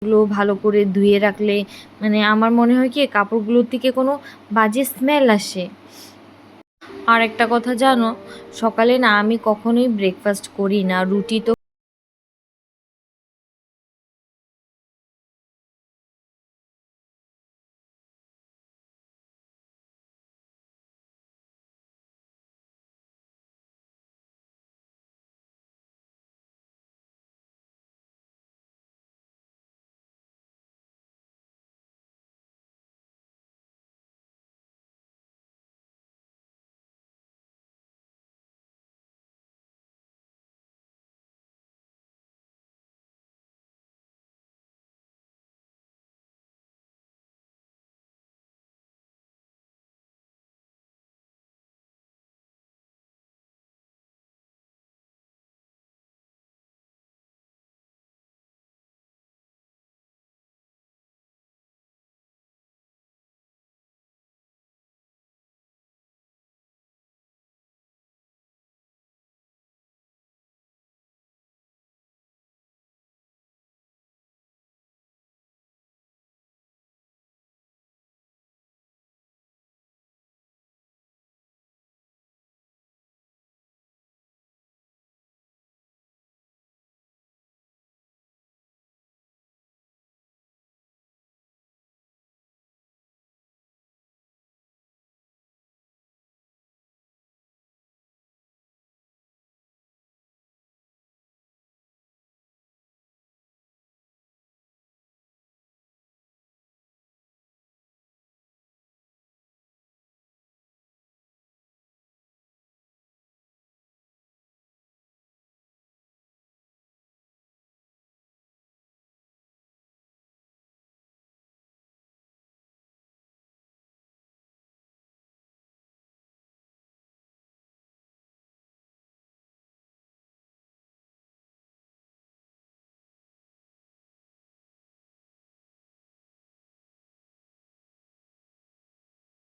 গুলো ভালো করে ধুয়ে রাখলে মানে আমার মনে হয় কি কাপড়গুলোর থেকে কোনো বাজে স্মেল আসে। আর একটা কথা জানো, সকালে না আমি কখনোই ব্রেকফাস্ট করি না, রুটি তো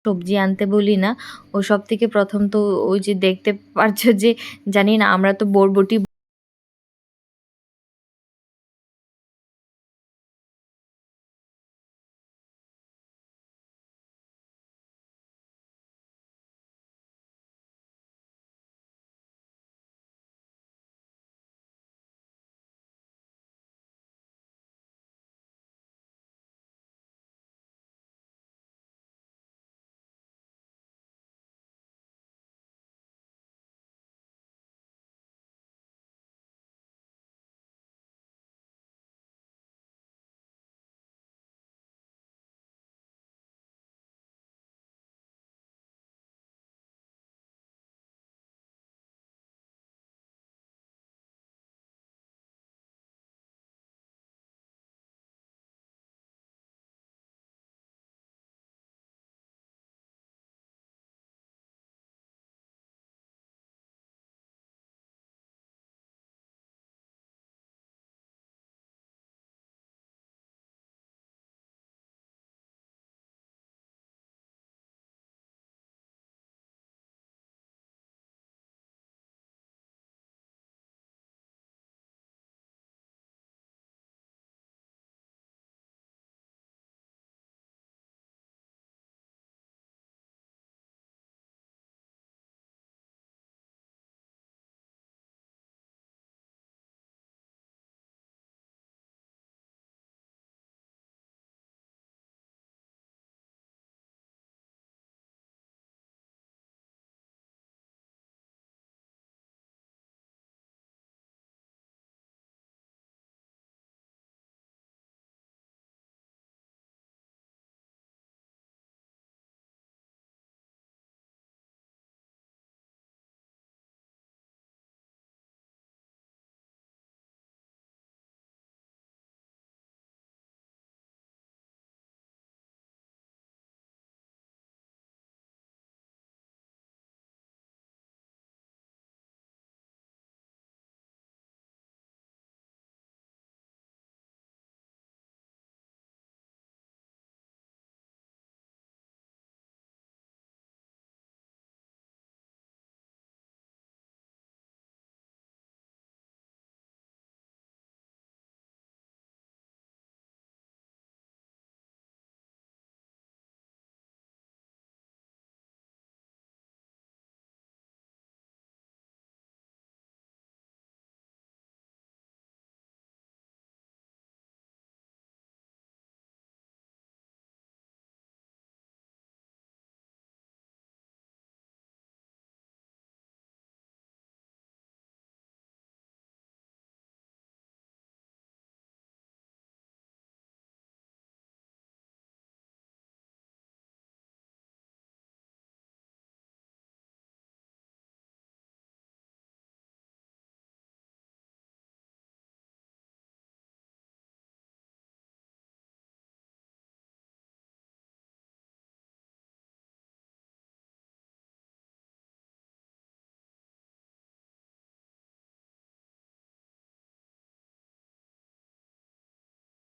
সবজি আনতে বলি না। ও সবথেকে ১ম তো ওই যে দেখতে পারছো যে জানি না আমরা তো বরবটি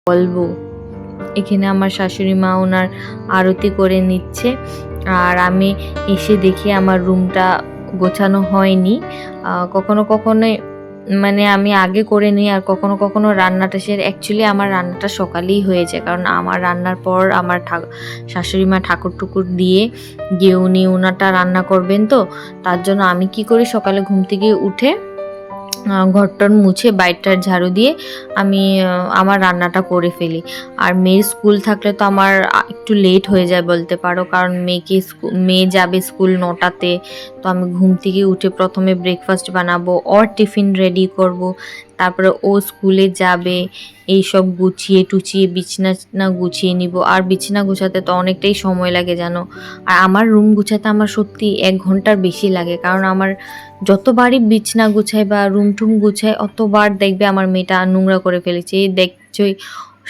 বলবো। এখানে আমার শাশুড়ি মা ওনার আরতি করে নিচ্ছে, আর আমি এসে দেখি আমার রুমটা গোছানো হয়নি। কখনো কখনো মানে আমি আগে করে নিই, আর কখনো কখনো রান্নাটা অ্যাকচুয়ালি আমার রান্নাটা সকালেই হয়ে যায়, কারণ আমার রান্নার পর আমার শাশুড়ি মা ঠাকুর টুকুর দিয়ে গিয়ে উনি ওনাটা রান্না করবেন, তো তার জন্য আমি কি করি, সকালে ঘুম থেকে উঠে ঘরটর মুছে বাইরটার ঝাড়ু দিয়ে আমি আমার রান্নাটা করে ফেলি। আর মেয়ের স্কুল থাকলে তো আমার একটু লেট হয়ে যায় বলতে পারো, কারণ মেয়ে যাবে স্কুল 9টাতে। তো আমি ঘুম থেকে উঠে প্রথমে ব্রেকফাস্ট বানাবো, ওর টিফিন রেডি করব, তারপরে ও স্কুলে যাবে, এইসব গুছিয়ে টুচিয়ে বিছানা গুছিয়ে নিব। আর বিছানা গুছাতে তো অনেকটাই সময় লাগে জানো, আর আমার রুম গুছাতে আমার সত্যি 1 ঘন্টার বেশি লাগে, কারণ আমার যতবারই বিছানা গুছাই বা রুম টুম গুছাই, অতবার দেখবে আমার মেয়েটা নোংরা করে ফেলেছে। এই দেখছই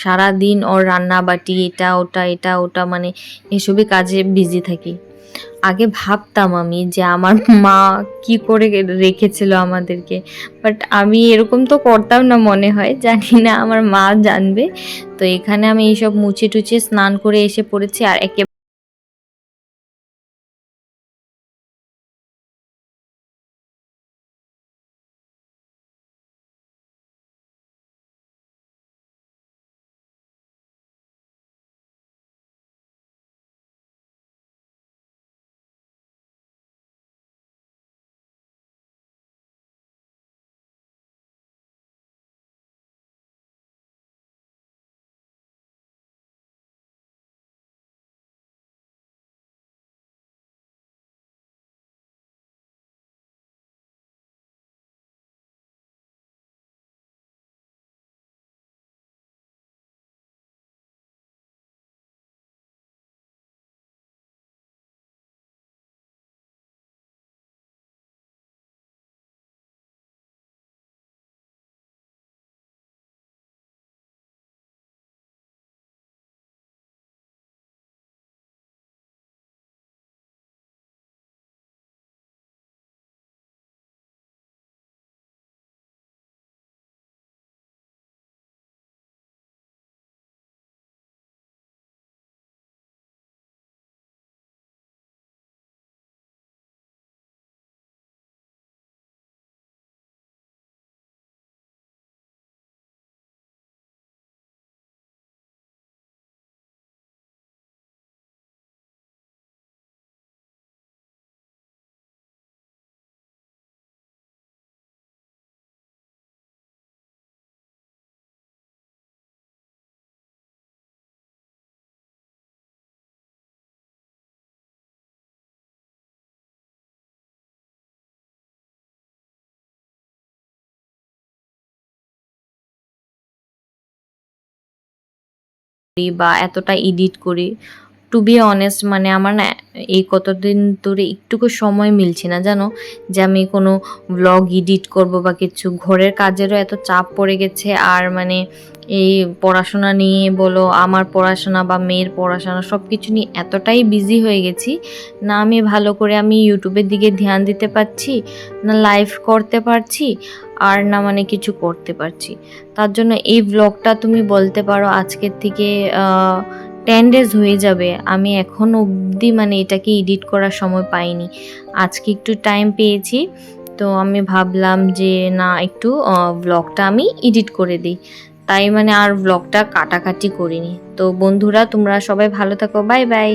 সারাদিন ওর রান্না বাটি এটা ওটা মানে এসবই কাজে বিজি থাকি। আগে ভাবতাম আমি যে আমার মা কি করে রেখেছিল আমাদেরকে, বাট আমি এরকম তো করতাম না মনে হয়, জানি না আমার মা জানবে। তো এখানে আমি এইসব মুছে টুছে স্নান করে এসে পড়েছি, আর বা এতটা এডিট করি, টু বি অনেস্ট মানে আমার না এই কতদিন ধরে একটুকু সময় মিলছে না জানো, যে আমি কোনো ব্লগ এডিট করব বা কিছু। ঘরের কাজেরও এত চাপ পড়ে গেছে, আর মানে এই পড়াশোনা নিয়ে বলো, আমার পড়াশোনা বা মেয়ের পড়াশোনা সব কিছু নিয়ে এতটাই বিজি হয়ে গেছি না, আমি ভালো করে আমি ইউটিউবের দিকে ধ্যান দিতে পারছি না, লাইভ করতে পারছি, আর না মানে কিছু করতে পারছি। তার জন্য এই ব্লগটা তুমি বলতে পারো আজকের থেকে 10 days হয়ে যাবে, আমি এখন অবধি মানে এটাকে এডিট করার সময় পাইনি। আজকে একটু টাইম পেয়েছি, তো আমি ভাবলাম যে না একটু ব্লগটা আমি এডিট করে দিই, তাই মানে আর ব্লগটা কাটাকাটি করিনি। তো বন্ধুরা তোমরা সবাই ভালো থাকো, বাই বাই।